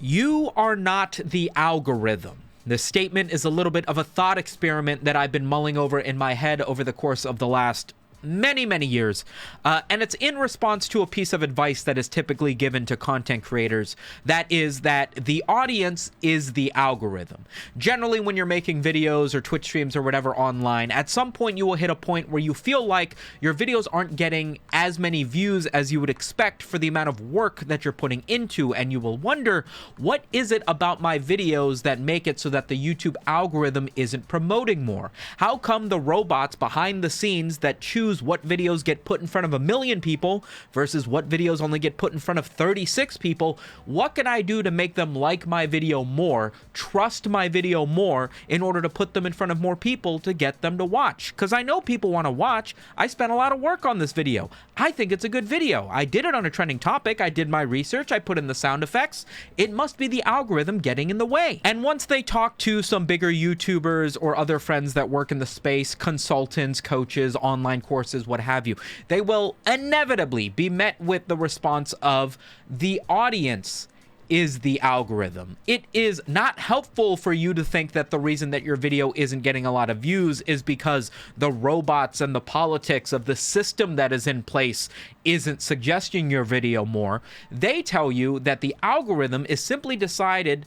You are not the algorithm. This statement is a little bit of a thought experiment that I've been mulling over in my head over the course of the last many years, and it's in response to a piece of advice that is typically given to content creators. That is that the audience is the algorithm. Generally, when you're making videos or Twitch streams or whatever online, at some point you will hit a point where you feel like your videos aren't getting as many views as you would expect for the amount of work that you're putting into, and you will wonder, what is it about my videos that make it so that the YouTube algorithm isn't promoting more? How come the robots behind the scenes that choose what videos get put in front of 1 million people versus what videos only get put in front of 36 people? What can I do to make them like my video more, trust my video more, in order to put them in front of more people to get them to watch? Because I know people want to watch. I spent a lot of work on this video. I think it's a good video. I did it on a trending topic. I did my research. I put in the sound effects. It must be the algorithm getting in the way. And once they talk to some bigger YouTubers or other friends that work in the space, consultants, coaches, online courses, what have you, they will inevitably be met with the response of the audience is the algorithm. It is not helpful for you to think that the reason that your video isn't getting a lot of views is because the robots and the politics of the system that is in place isn't suggesting your video more. They tell you that the algorithm is simply designed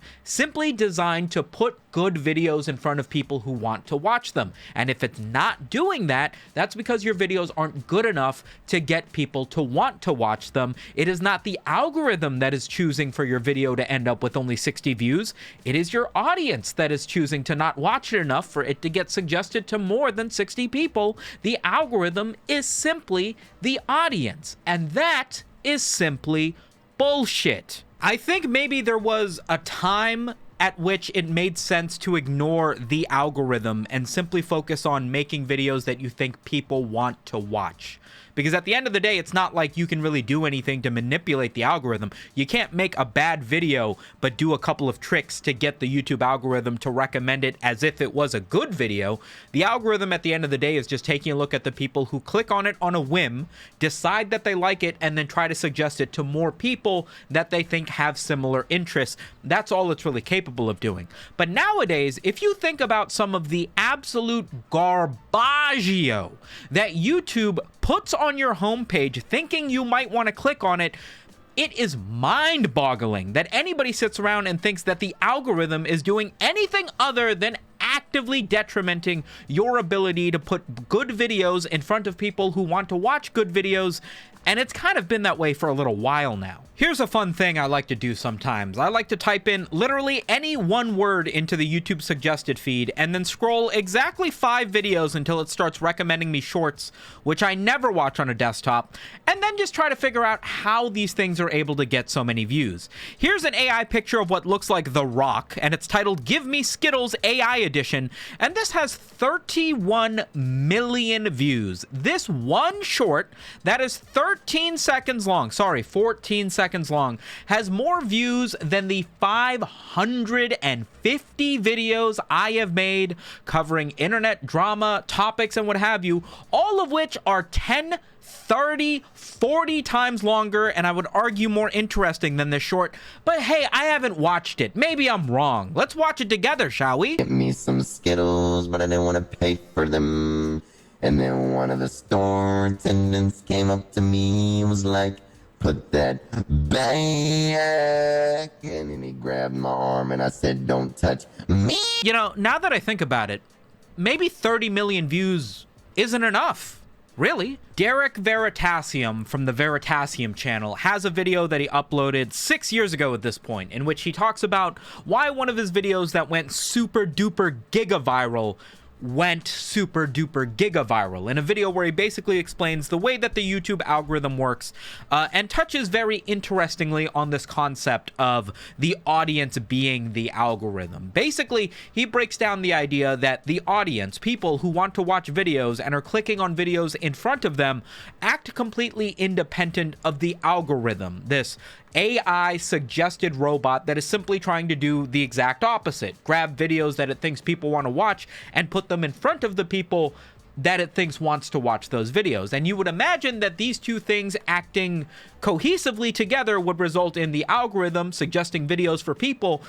to put good videos in front of people who want to watch them. And if it's not doing that, that's because your videos aren't good enough to get people to want to watch them. It is not the algorithm that is choosing for your video to end up with only 60 views. It is your audience that is choosing to not watch it enough for it to get suggested to more than 60 people. The algorithm is simply the audience, and that is simply bullshit. I think maybe there was a time at which it made sense to ignore the algorithm and simply focus on making videos that you think people want to watch. Because at the end of the day, it's not like you can really do anything to manipulate the algorithm. You can't make a bad video, but do a couple of tricks to get the YouTube algorithm to recommend it as if it was a good video. The algorithm at the end of the day is just taking a look at the people who click on it on a whim, decide that they like it, and then try to suggest it to more people that they think have similar interests. That's all it's really capable of doing. But nowadays, if you think about some of the absolute garbaggio that YouTube puts on your homepage thinking you might want to click on it, it is mind-boggling that anybody sits around and thinks that the algorithm is doing anything other than actively detrimenting your ability to put good videos in front of people who want to watch good videos. And it's kind of been that way for a little while now. Here's a fun thing I like to do sometimes. I like to type in literally any one word into the YouTube suggested feed and then scroll exactly 5 videos until it starts recommending me shorts, which I never watch on a desktop, and then just try to figure out how these things are able to get so many views. Here's an AI picture of what looks like The Rock, and it's titled Give Me Skittles AI Edition, and this has 31 million views. This one short that is 14 seconds long, has more views than the 550 videos I have made covering internet drama, topics, and what have you, all of which are 10, 30, 40 times longer, and I would argue more interesting than this short. But hey, I haven't watched it. Maybe I'm wrong. Let's watch it together, shall we? Get me some Skittles, but I didn't want to pay for them. And then one of the store attendants came up to me and was like, "Put that back." And then he grabbed my arm and I said, "Don't touch me." You know, now that I think about it, maybe 30 million views isn't enough. Really? Derek Veritasium from the Veritasium channel has a video that he uploaded 6 years ago at this point, in which he talks about why one of his videos that went super duper giga viral went super duper giga viral, in a video where he basically explains the way that the YouTube algorithm works, and touches very interestingly on this concept of the audience being the algorithm. Basically, he breaks down the idea that the audience, people who want to watch videos and are clicking on videos in front of them, act completely independent of the algorithm, this AI suggested robot that is simply trying to do the exact opposite. Grab videos that it thinks people want to watch and put them in front of the people that it thinks wants to watch those videos. And you would imagine that these two things acting cohesively together would result in the algorithm suggesting videos for people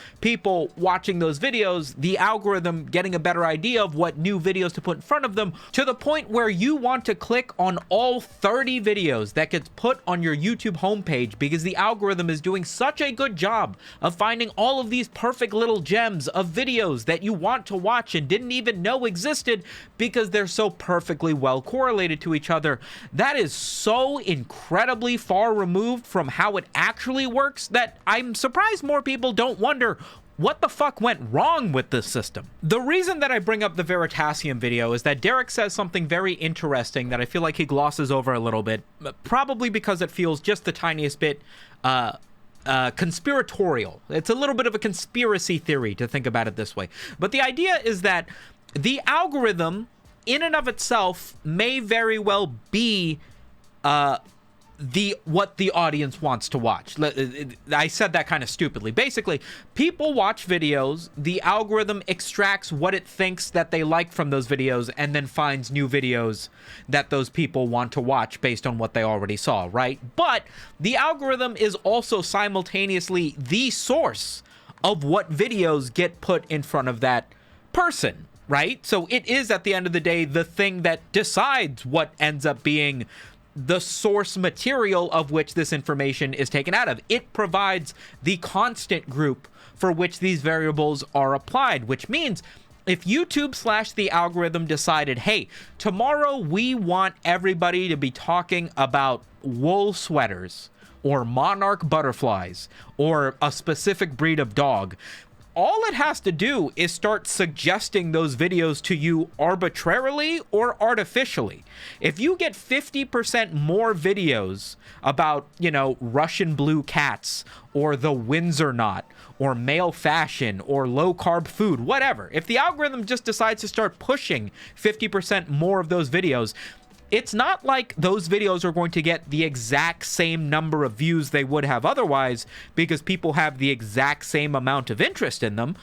watching those videos, the algorithm getting a better idea of what new videos to put in front of them, to the point where you want to click on all 30 videos that gets put on your YouTube homepage, because the algorithm is doing such a good job of finding all of these perfect little gems of videos that you want to watch and didn't even know existed, because they're so perfectly well correlated to each other. That is so incredibly far removed from how it actually works that I'm surprised more people don't wonder what the fuck went wrong with this system. The reason that I bring up the Veritasium video is that Derek says something very interesting that I feel like he glosses over a little bit, probably because it feels just the tiniest bit conspiratorial. It's a little bit of a conspiracy theory to think about it this way. But the idea is that the algorithm in and of itself may very well be what the audience wants to watch. I said that kind of stupidly. Basically, people watch videos, the algorithm extracts what it thinks that they like from those videos, and then finds new videos that those people want to watch based on what they already saw, right? But the algorithm is also simultaneously the source of what videos get put in front of that person, right? So it is, at the end of the day, the thing that decides what ends up being the source material of which this information is taken out of. It provides the constant group for which these variables are applied, which means if YouTube / the algorithm decided, hey, tomorrow we want everybody to be talking about wool sweaters or monarch butterflies or a specific breed of dog, all it has to do is start suggesting those videos to you arbitrarily or artificially. If you get 50% more videos about, Russian blue cats or the Windsor knot or male fashion or low carb food, whatever, if the algorithm just decides to start pushing 50% more of those videos, it's not like those videos are going to get the exact same number of views they would have otherwise because people have the exact same amount of interest in them.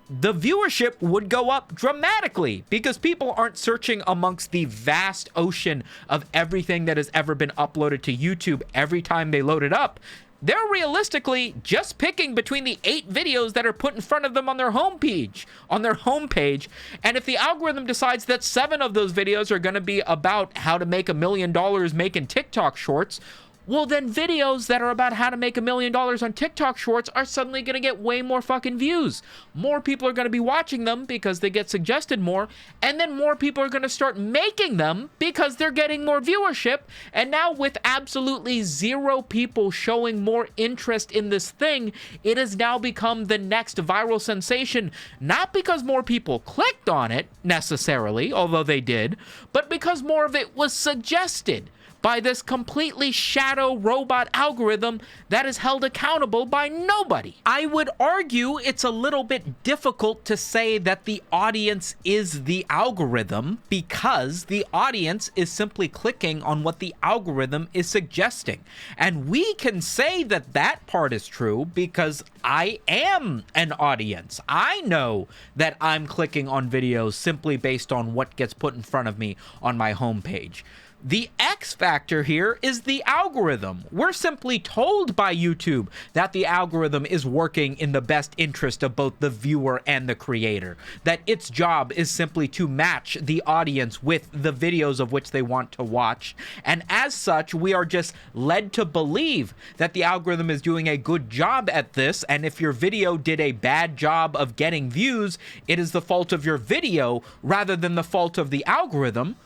The viewership would go up dramatically because people aren't searching amongst the vast ocean of everything that has ever been uploaded to YouTube every time they load it up. They're realistically just picking between the 8 videos that are put in front of them on their homepage. And if the algorithm decides that 7 of those videos are going to be about how to make $1 million making TikTok shorts, well, then videos that are about how to make $1 million on TikTok shorts are suddenly going to get way more fucking views. More people are going to be watching them because they get suggested more, and then more people are going to start making them because they're getting more viewership. And now with absolutely 0 people showing more interest in this thing, it has now become the next viral sensation, not because more people clicked on it necessarily, although they did, but because more of it was suggested by this completely shadow robot algorithm that is held accountable by nobody. I would argue it's a little bit difficult to say that the audience is the algorithm because the audience is simply clicking on what the algorithm is suggesting. And we can say that that part is true because I am an audience. I know that I'm clicking on videos simply based on what gets put in front of me on my homepage. The X factor here is the algorithm. We're simply told by YouTube that the algorithm is working in the best interest of both the viewer and the creator, that its job is simply to match the audience with the videos of which they want to watch. And as such, we are just led to believe that the algorithm is doing a good job at this, and if your video did a bad job of getting views, it is the fault of your video rather than the fault of the algorithm,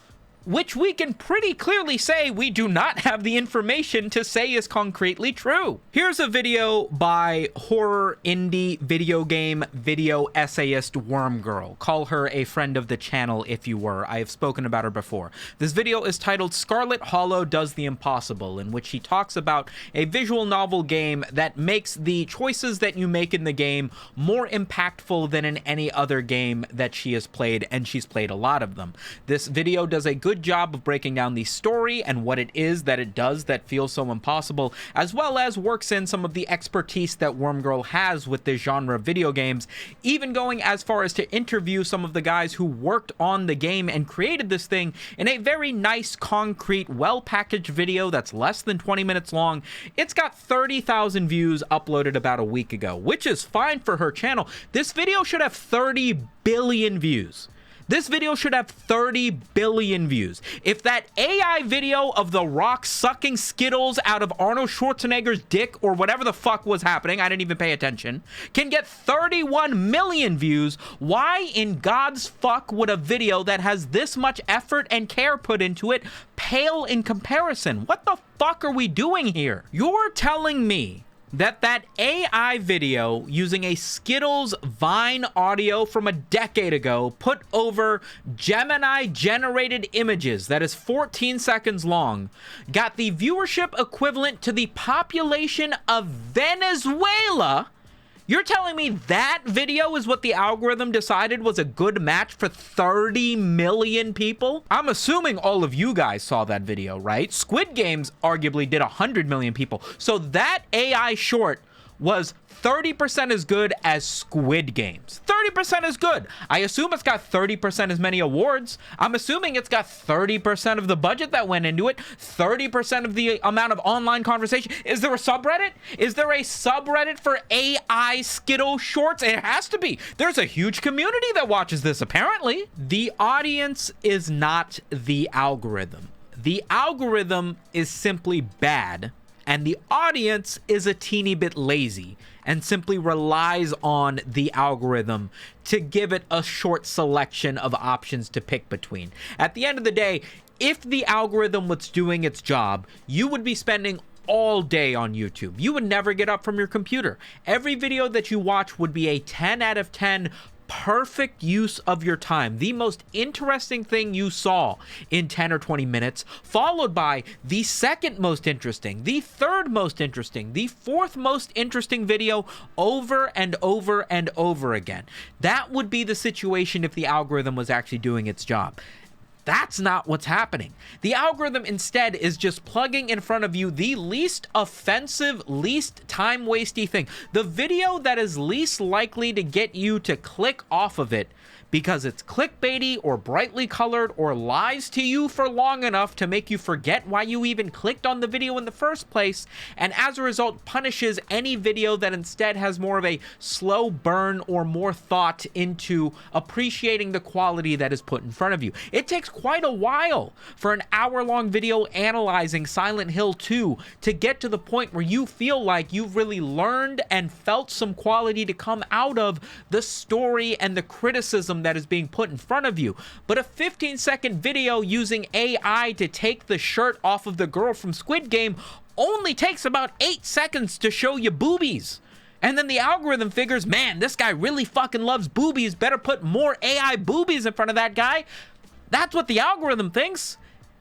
which we can pretty clearly say we do not have the information to say is concretely true. Here's a video by horror indie video game video essayist Wormgirl. Call her a friend of the channel if you were. I have spoken about her before. This video is titled Scarlet Hollow Does the Impossible, in which she talks about a visual novel game that makes the choices that you make in the game more impactful than in any other game that she has played, and she's played a lot of them. This video does a good good job of breaking down the story and what it is that it does that feels so impossible, as well as works in some of the expertise that Wormgirl has with this genre of video games, even going as far as to interview some of the guys who worked on the game and created this thing in a very nice, concrete, well-packaged video that's less than 20 minutes long. It's got 30,000 views uploaded about a week ago, which is fine for her channel. This video should have 30 billion views. This video should have 30 billion views. If that AI video of The Rock sucking Skittles out of Arnold Schwarzenegger's dick or whatever the fuck was happening, I didn't even pay attention, can get 31 million views, why in God's fuck would a video that has this much effort and care put into it pale in comparison? What the fuck are we doing here? You're telling me that AI video using a Skittles Vine audio from a decade ago put over Gemini generated images that is 14 seconds long got the viewership equivalent to the population of Venezuela? You're telling me that video is what the algorithm decided was a good match for 30 million people? I'm assuming all of you guys saw that video, right? Squid Games arguably did 100 million people. So that AI short was 30% as good as Squid Games. 30% is good. I assume it's got 30% as many awards. I'm assuming it's got 30% of the budget that went into it, 30% of the amount of online conversation. Is there a subreddit? Is there a subreddit for AI Skittle shorts? It has to be. There's a huge community that watches this, apparently. The audience is not the algorithm. The algorithm is simply bad, and the audience is a teeny bit lazy and simply relies on the algorithm to give it a short selection of options to pick between. At the end of the day, if the algorithm was doing its job, you would be spending all day on YouTube. You would never get up from your computer. Every video that you watch would be a 10 out of 10 perfect use of your time, the most interesting thing you saw in 10 or 20 minutes, followed by the second most interesting, the third most interesting, the fourth most interesting video over and over and over again. That would be the situation if the algorithm was actually doing its job. That's not what's happening. The algorithm instead is just plugging in front of you the least offensive, least time-wasty thing. The video that is least likely to get you to click off of it because it's clickbaity or brightly colored or lies to you for long enough to make you forget why you even clicked on the video in the first place, and as a result punishes any video that instead has more of a slow burn or more thought into appreciating the quality that is put in front of you. It takes quite a while for an hour-long video analyzing Silent Hill 2 to get to the point where you feel like you've really learned and felt some quality to come out of the story and the criticism that is being put in front of you. But a 15-second video using AI to take the shirt off of the girl from Squid Game only takes about 8 seconds to show you boobies. And then the algorithm figures, man, this guy really fucking loves boobies, better put more AI boobies in front of that guy. That's what the algorithm thinks.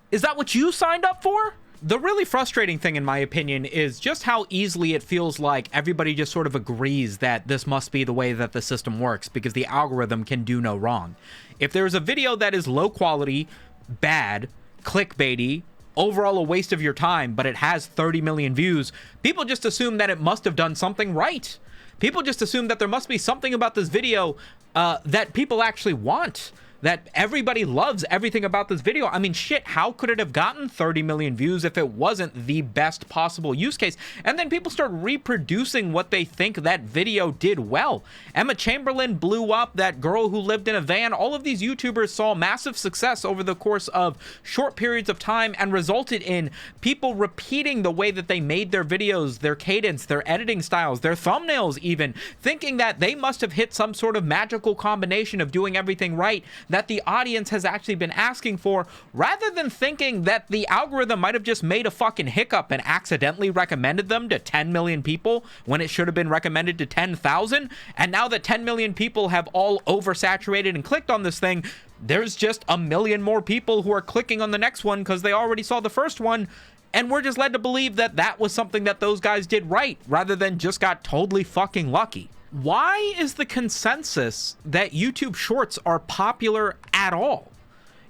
Is that what you signed up for? The really frustrating thing, in my opinion, is just how easily it feels like everybody just sort of agrees that this must be the way that the system works because the algorithm can do no wrong. If there's a video that is low quality, bad, clickbaity, overall a waste of your time, but it has 30 million views, people just assume that it must have done something right. People just assume that there must be something about this video that people actually want. That everybody loves everything about this video. I mean, shit, how could it have gotten 30 million views if it wasn't the best possible use case? And then people start reproducing what they think that video did well. Emma Chamberlain blew up, that girl who lived in a van. All of these YouTubers saw massive success over the course of short periods of time and resulted in people repeating the way that they made their videos, their cadence, their editing styles, their thumbnails even, thinking that they must have hit some sort of magical combination of doing everything right that the audience has actually been asking for, rather than thinking that the algorithm might have just made a fucking hiccup and accidentally recommended them to 10 million people when it should have been recommended to 10,000. And now that 10 million people have all oversaturated and clicked on this thing, there's just a million more people who are clicking on the next one because they already saw the first one. And we're just led to believe that that was something that those guys did right, rather than just got totally fucking lucky. Why is the consensus that YouTube Shorts are popular at all?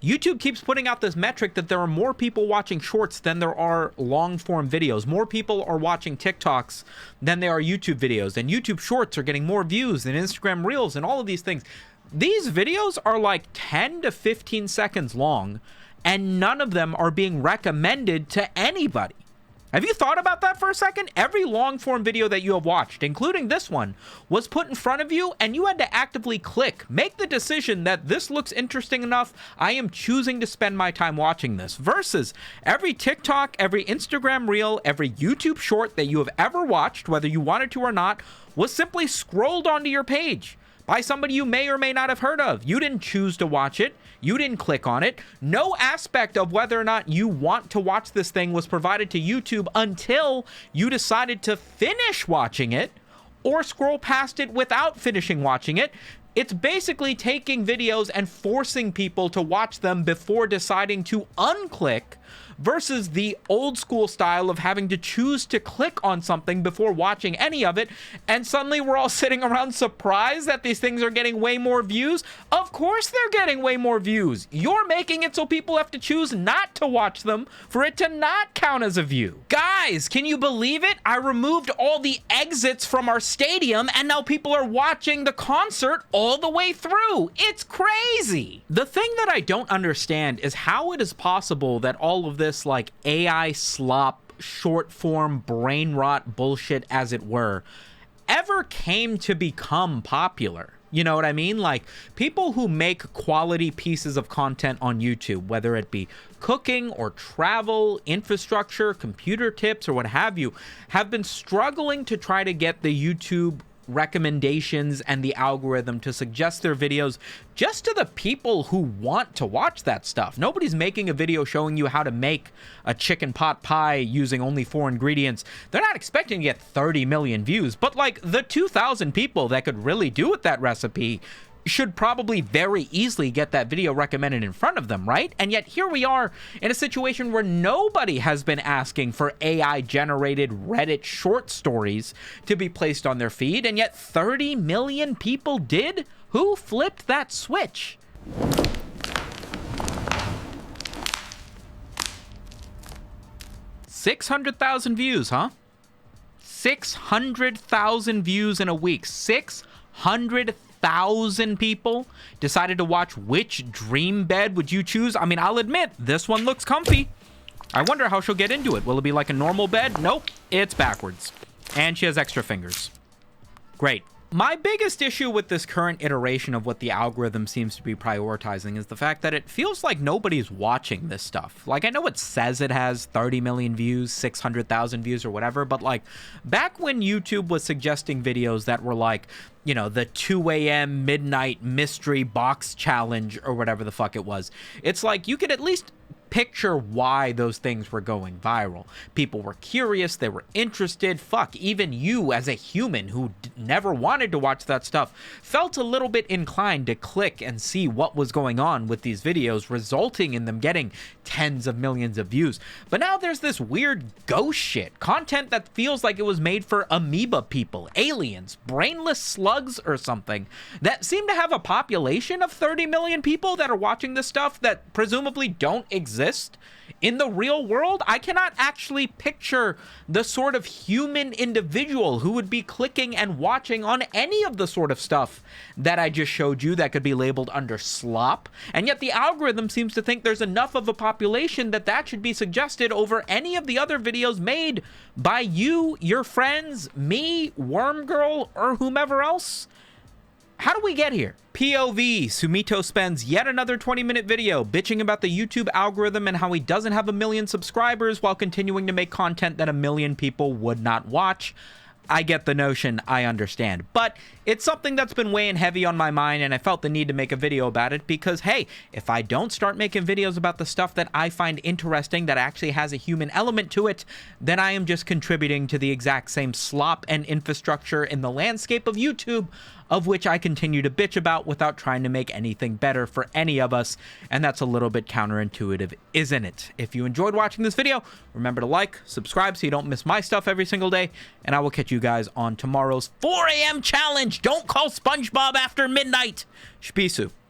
YouTube keeps putting out this metric that there are more people watching shorts than there are long form videos. More people are watching TikToks than there are YouTube videos. And YouTube shorts are getting more views than Instagram Reels and all of these things. These videos are like 10 to 15 seconds long, and none of them are being recommended to anybody. Have you thought about that for a second? Every long form video that you have watched, including this one, was put in front of you and you had to actively click, make the decision that this looks interesting enough, I am choosing to spend my time watching this, versus every TikTok, every Instagram Reel, every YouTube short that you have ever watched, whether you wanted to or not, was simply scrolled onto your page by somebody you may or may not have heard of. You didn't choose to watch it. You didn't click on it. No aspect of whether or not you want to watch this thing was provided to YouTube until you decided to finish watching it or scroll past it without finishing watching it. It's basically taking videos and forcing people to watch them before deciding to unclick, versus the old school style of having to choose to click on something before watching any of it. And suddenly we're all sitting around surprised that these things are getting way more views. Of course they're getting way more views. You're making it so people have to choose not to watch them for it to not count as a view. Guys, can you believe it? I removed all the exits from our stadium and now people are watching the concert all the way through. It's crazy. The thing that I don't understand is how it is possible that all of this like AI slop, short form brain rot bullshit, as it were, ever came to become popular. You know what I mean? Like, people who make quality pieces of content on YouTube, whether it be cooking or travel, infrastructure, computer tips, or what have you, have been struggling to try to get the YouTube recommendations and the algorithm to suggest their videos just to the people who want to watch that stuff. Nobody's making a video showing you how to make a chicken pot pie using only 4 ingredients. They're not expecting to get 30 million views, but like the 2,000 people that could really do with that recipe should probably very easily get that video recommended in front of them, right? And yet here we are in a situation where nobody has been asking for AI-generated Reddit short stories to be placed on their feed, and yet 30 million people did? Who flipped that switch? $600,000 views, huh? 600,000 views in a week. 600,000 people decided to watch which dream bed would you choose. I mean, I'll admit, this one looks comfy. I wonder how she'll get into it. Will it be like a normal bed? Nope, it's backwards. And she has extra fingers. Great. My biggest issue with this current iteration of what the algorithm seems to be prioritizing is the fact that it feels like nobody's watching this stuff. Like, I know it says it has 30 million views, 600,000 views or whatever, but like back when YouTube was suggesting videos that were like, you know, the 2 a.m. midnight mystery box challenge or whatever the fuck it was, it's like you could at least picture why those things were going viral. People were curious, they were interested. Fuck, even you as a human who never wanted to watch that stuff felt a little bit inclined to click and see what was going on with these videos, resulting in them getting tens of millions of views. But now there's this weird ghost shit, content that feels like it was made for amoeba people, aliens, brainless slugs or something, that seem to have a population of 30 million people that are watching this stuff that presumably don't exist in the real world. I cannot actually picture the sort of human individual who would be clicking and watching on any of the sort of stuff that I just showed you that could be labeled under slop. And yet the algorithm seems to think there's enough of a population that that should be suggested over any of the other videos made by you, your friends, me, Wormgirl, or whomever else. How do we get here? POV, Sumito spends yet another 20-minute video bitching about the YouTube algorithm and how he doesn't have 1 million subscribers while continuing to make content that 1 million people would not watch. I get the notion, I understand. But it's something that's been weighing heavy on my mind, and I felt the need to make a video about it because, hey, if I don't start making videos about the stuff that I find interesting that actually has a human element to it, then I am just contributing to the exact same slop and infrastructure in the landscape of YouTube, of which I continue to bitch about without trying to make anything better for any of us, and that's a little bit counterintuitive, isn't it? If you enjoyed watching this video, remember to like, subscribe so you don't miss my stuff every single day, and I will catch you guys on tomorrow's 4 a.m. challenge. Don't call SpongeBob after midnight. Shpisu.